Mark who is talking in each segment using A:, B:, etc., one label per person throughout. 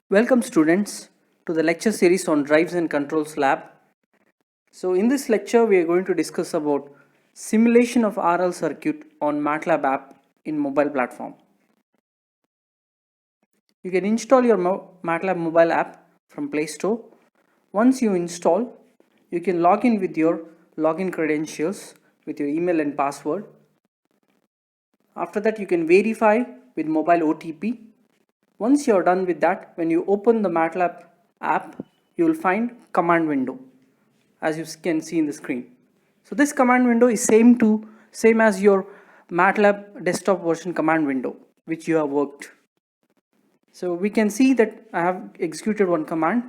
A: Welcome students to the lecture series on Drives and Controls Lab. So in this lecture we are going to discuss about simulation of RL circuit on MATLAB app in mobile platform. You can install your MATLAB mobile app from Play Store. Once you install, you can log in with your login credentials with your email and password. After that you can verify with mobile OTP. Once you are done with that, when you open the MATLAB app, you will find command window as you can see in the screen. So this command window is same as your MATLAB desktop version command window which you have worked. So we can see that I have executed one command.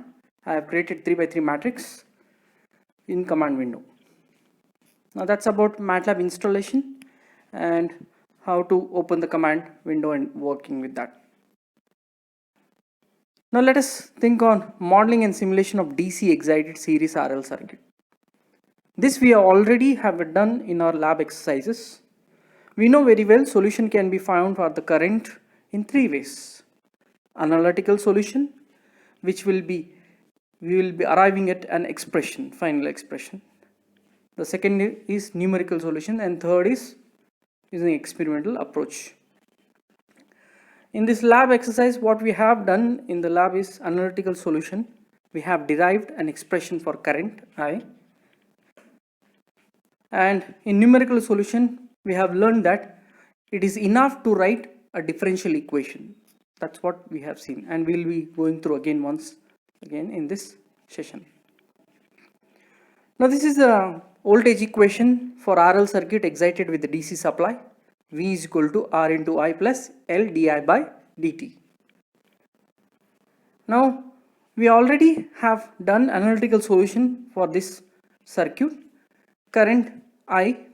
A: I have created 3x3 matrix in command window. Now that's about MATLAB installation and how to open the command window and working with that. Now let us think on modeling and simulation of DC excited series RL circuit. This we already have done in our lab exercises. We know very well solution can be found for the current in three ways. Analytical solution, which we will be arriving at an expression, final expression. The second is numerical solution, and third is using experimental approach. In this lab exercise, what we have done in the lab is analytical solution. We have derived an expression for current I, and in numerical solution we have learned that it is enough to write a differential equation. That's what we have seen, and we'll be going through once again in this session. Now this is the voltage equation for RL circuit excited with the DC supply. V is equal to R into I plus L di by dt. Now we already have done analytical solution for this circuit. Current I,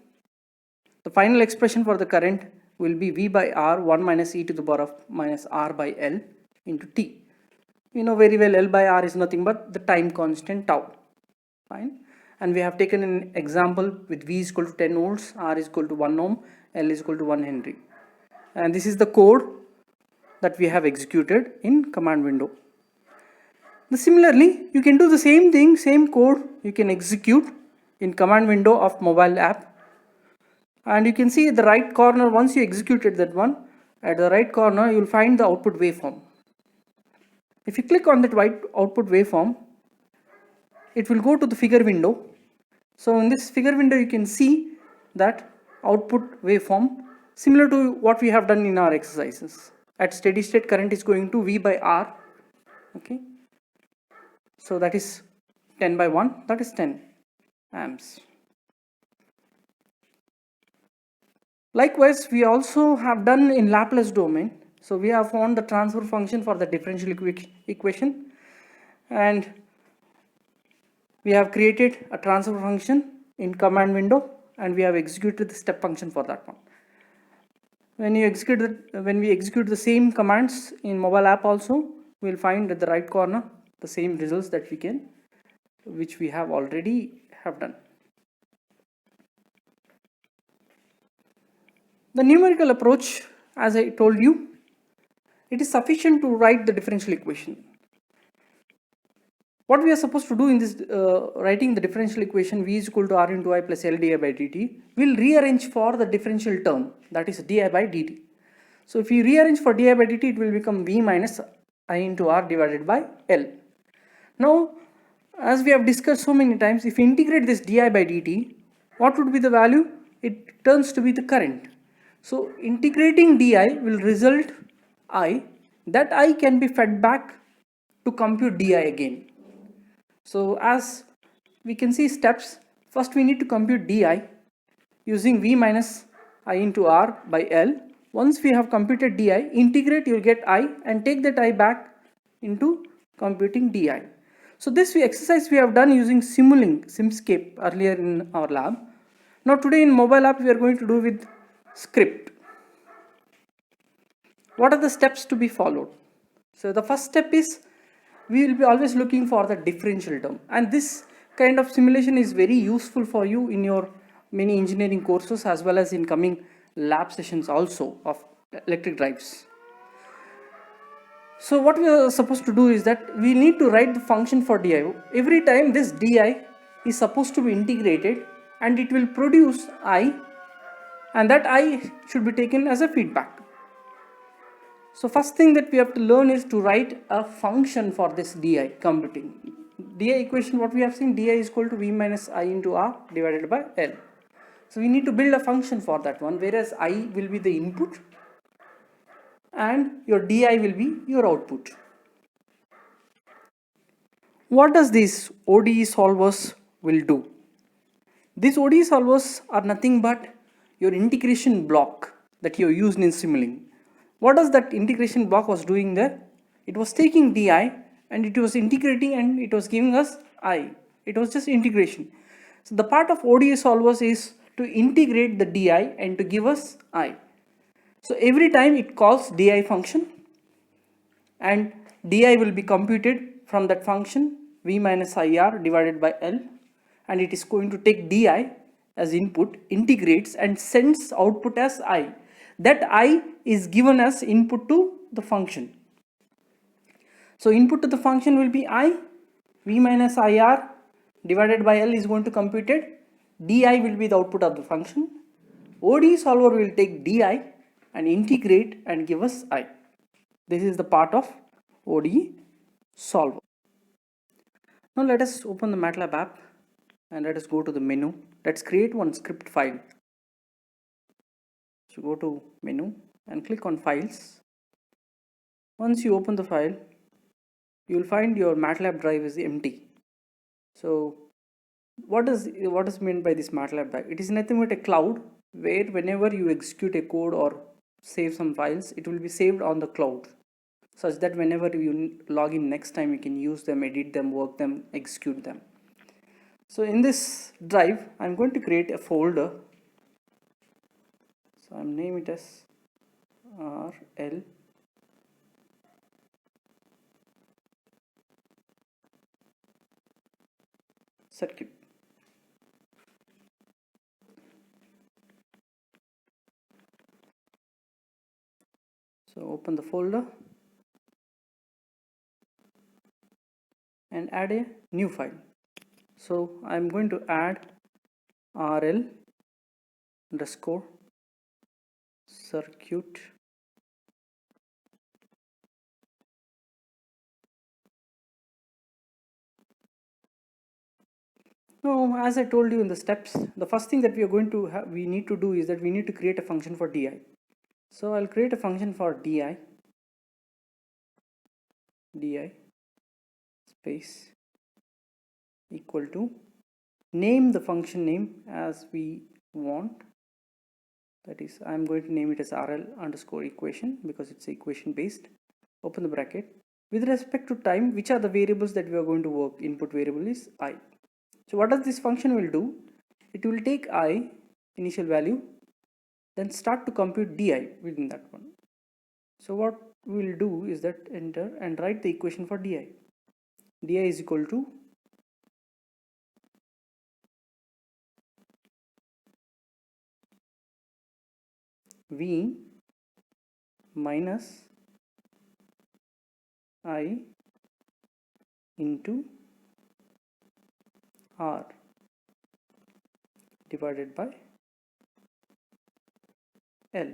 A: the final expression for the current will be V by R 1 minus e to the power of minus R by L into T. You know very well L by R is nothing but the time constant tau. Fine. And we have taken an example with V is equal to 10 volts, R is equal to 1 ohm, L is equal to 1 Henry. And this is the code that we have executed in command window. Now, similarly, you can do the same thing, same code you can execute in command window of mobile app. And you can see at the right corner, once you executed that one, at the right corner you will find the output waveform. If you click on that white output waveform, it will go to the figure window. So in this figure window you can see that output waveform similar to what we have done in our exercises. At steady state, current is going to V by R. Okay, so that is 10 by 1, that is 10 amps. Likewise, we also have done in Laplace domain. So we have found the transfer function for the differential equation, and we have created a transfer function in command window, and we have executed the step function for that one. When we execute the same commands in mobile app also, we will find at the right corner the same results that which we have already done. The numerical approach, as I told you, it is sufficient to write the differential equation. What we are supposed to do in this writing the differential equation V is equal to R into I plus L di by dt, we will rearrange for the differential term, that is di by dt. So if you rearrange for di by dt, it will become V minus I into R divided by L. Now, as we have discussed so many times, if you integrate this di by dt, what would be the value? It turns to be the current. So integrating di will result I, that I can be fed back to compute di again. So as we can see steps, first we need to compute di using V minus I into R by L. Once we have computed di, integrate, you will get I and take that I back into computing di. So this exercise we have done using Simscape earlier in our lab. Now today in mobile app we are going to do with script. What are the steps to be followed? So the first step is we will be always looking for the differential term, and this kind of simulation is very useful for you in your many engineering courses as well as in coming lab sessions also of electric drives. So what we are supposed to do is that we need to write the function for di. Every time this di is supposed to be integrated and it will produce I, and that I should be taken as a feedback. So first thing that we have to learn is to write a function for this di computing. Di equation, what we have seen, di is equal to v minus I into r divided by L. So we need to build a function for that one, whereas I will be the input and your di will be your output. What does these ODE solvers will do? These ODE solvers are nothing but your integration block that you used in Simulink. What does that integration block was doing there? It was taking di and it was integrating and it was giving us I. It was just integration. So the part of ODE solvers is to integrate the di and to give us I. So every time it calls di function and di will be computed from that function v minus IR divided by L, and it is going to take di as input, integrates and sends output as I. That I is given as input to the function. So input to the function will be I, v minus IR divided by L is going to compute it, di will be the output of the function. ODE solver will take di and integrate and give us I. This is the part of ODE solver. Now let us open the MATLAB app and let us go to the menu. Let's create one script file. So go to menu and click on files. Once you open the file, you will find your MATLAB drive is empty. So what is meant by this MATLAB drive? It is nothing but a cloud where whenever you execute a code or save some files, it will be saved on the cloud, such that whenever you log in next time, you can use them, edit them, work them, execute them. So in this drive, I'm going to create a folder. So I'm naming it as RL circuit. So open the folder and add a new file. So I'm going to add RL underscore circuit Now, as I told you in the steps, the first thing that we need to do is that we need to create a function for di. So I'll create a function for di space equal to, name the function name as we want. That is, I'm going to name it as RL underscore equation because it's equation based. Open the bracket. With respect to time, which are the variables that we are going to work? Input variable is I. So what does this function will do? It will take I, initial value, then start to compute di within that one. So what we'll do is that enter and write the equation for di. Di is equal to v minus I into R divided by L.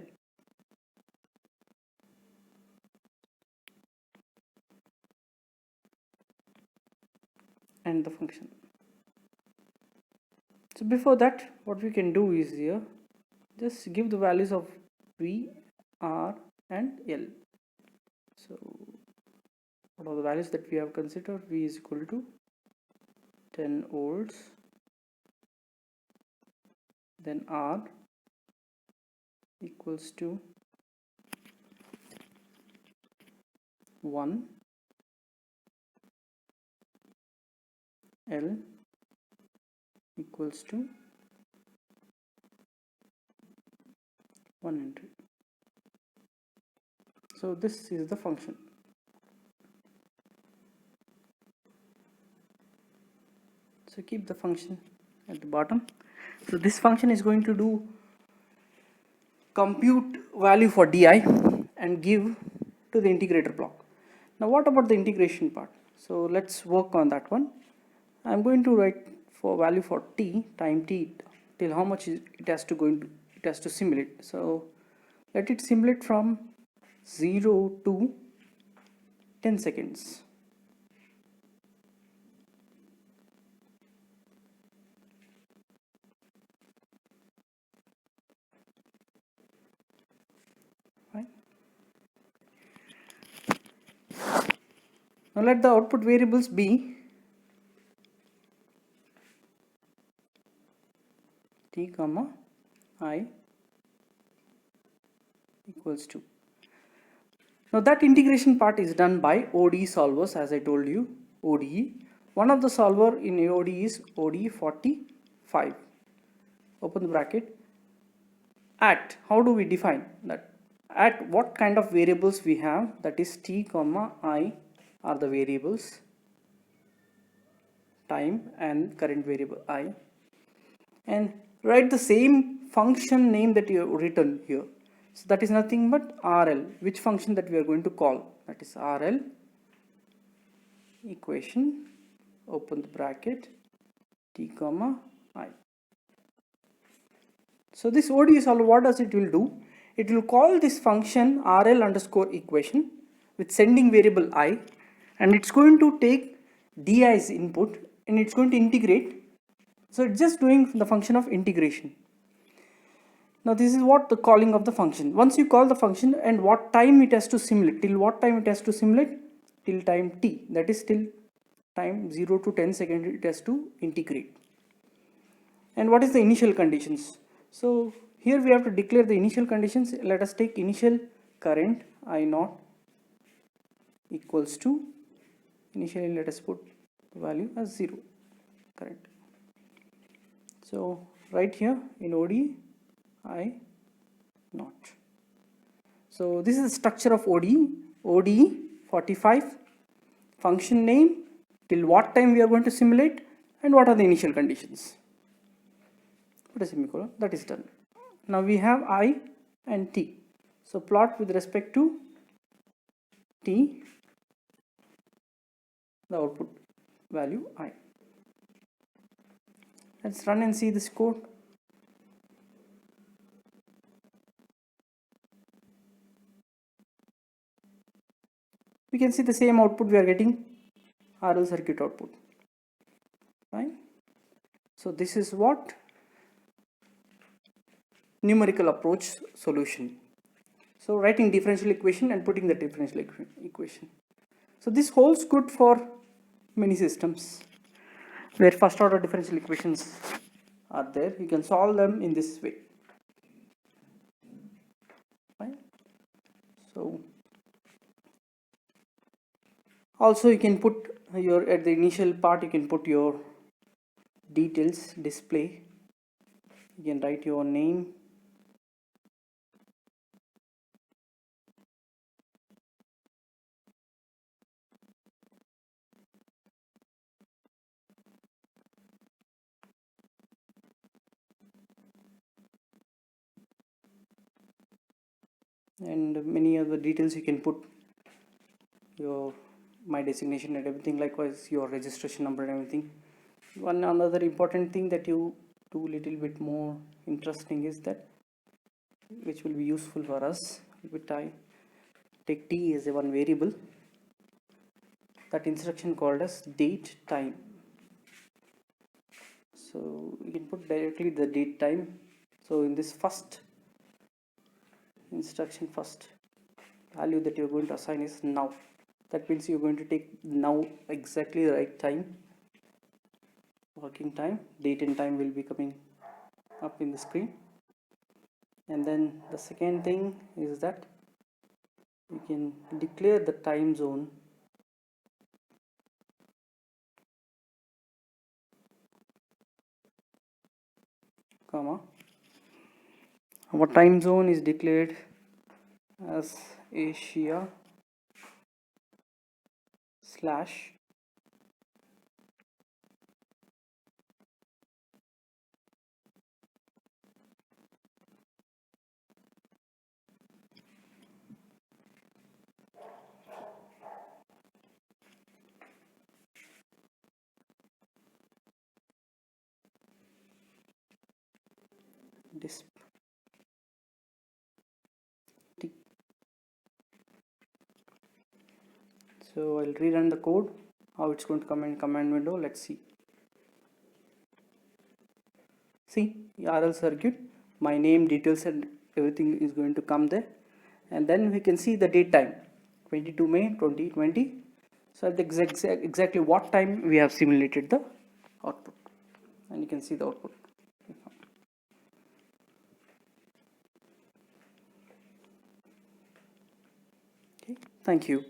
A: And the function. So before that, what we can do is here, just give the values of V, R and L. So what are the values that we have considered? V is equal to 10 volts, then R equals to 1, L equals to 100. So this is the function. So keep the function at the bottom. So this function is going to do compute value for di and give to the integrator block. Now what about the integration part? So let's work on that one. I'm going to write for value for t, time t, till how much it has to it has to simulate. So let it simulate from 0 to 10 seconds. Right. Now let the output variables be t comma I equals to. Now that integration part is done by ODE solvers, as I told you. ODE. One of the solver in ODE is ODE 45. Open the bracket. At, how do we define that? At what kind of variables we have, that is t comma I are the variables, time and current variable I, and write the same function name that you have written here. So that is nothing but RL, which function that we are going to call, that is RL equation, open the bracket, t comma I. So this ODE solver, what does it will do? It will call this function RL underscore equation with sending variable I, and it's going to take DI's input and it's going to integrate. So it's just doing the function of integration. Now this is what the calling of the function. Once you call the function and what time it has to simulate, till what time it has to simulate? Till time t, that is till time 0 to 10 seconds it has to integrate. And what is the initial conditions? So here we have to declare the initial conditions. Let us take initial current I0 equals to, initially let us put value as 0 current. So right here in ODE I0. So this is the structure of ODE. ODE 45, function name, till what time we are going to simulate, and what are the initial conditions. Put a semicolon, that is done. Now we have I and t. So plot with respect to t the output value I. Let's run and see this code. We can see the same output we are getting, RL circuit output. Fine. So this is what numerical approach solution. So writing differential equation and putting the differential equation. So this holds good for many systems where first order differential equations are there. You can solve them in this way. Fine. So also you can put your, at the initial part you can put your details, display, you can write your name, and many other details you can put, your my designation and everything, likewise your registration number and everything. One another important thing that you do little bit more interesting is that, which will be useful for us, with I take t as a one variable, that instruction called as date time. So you can put directly the date time. So in this first instruction, first value that you're going to assign is now. That means you're going to take now exactly the right time, working time, date and time will be coming up in the screen. And then the second thing is that you can declare the time zone comma, our time zone is declared as Asia slash disp. So I'll rerun the code, how it's going to come in command window. Let's see. See, RL circuit, my name, details and everything is going to come there. And then we can see the date time, 22 May 2020. So at exactly what time we have simulated the output, and you can see the output. Okay, thank you.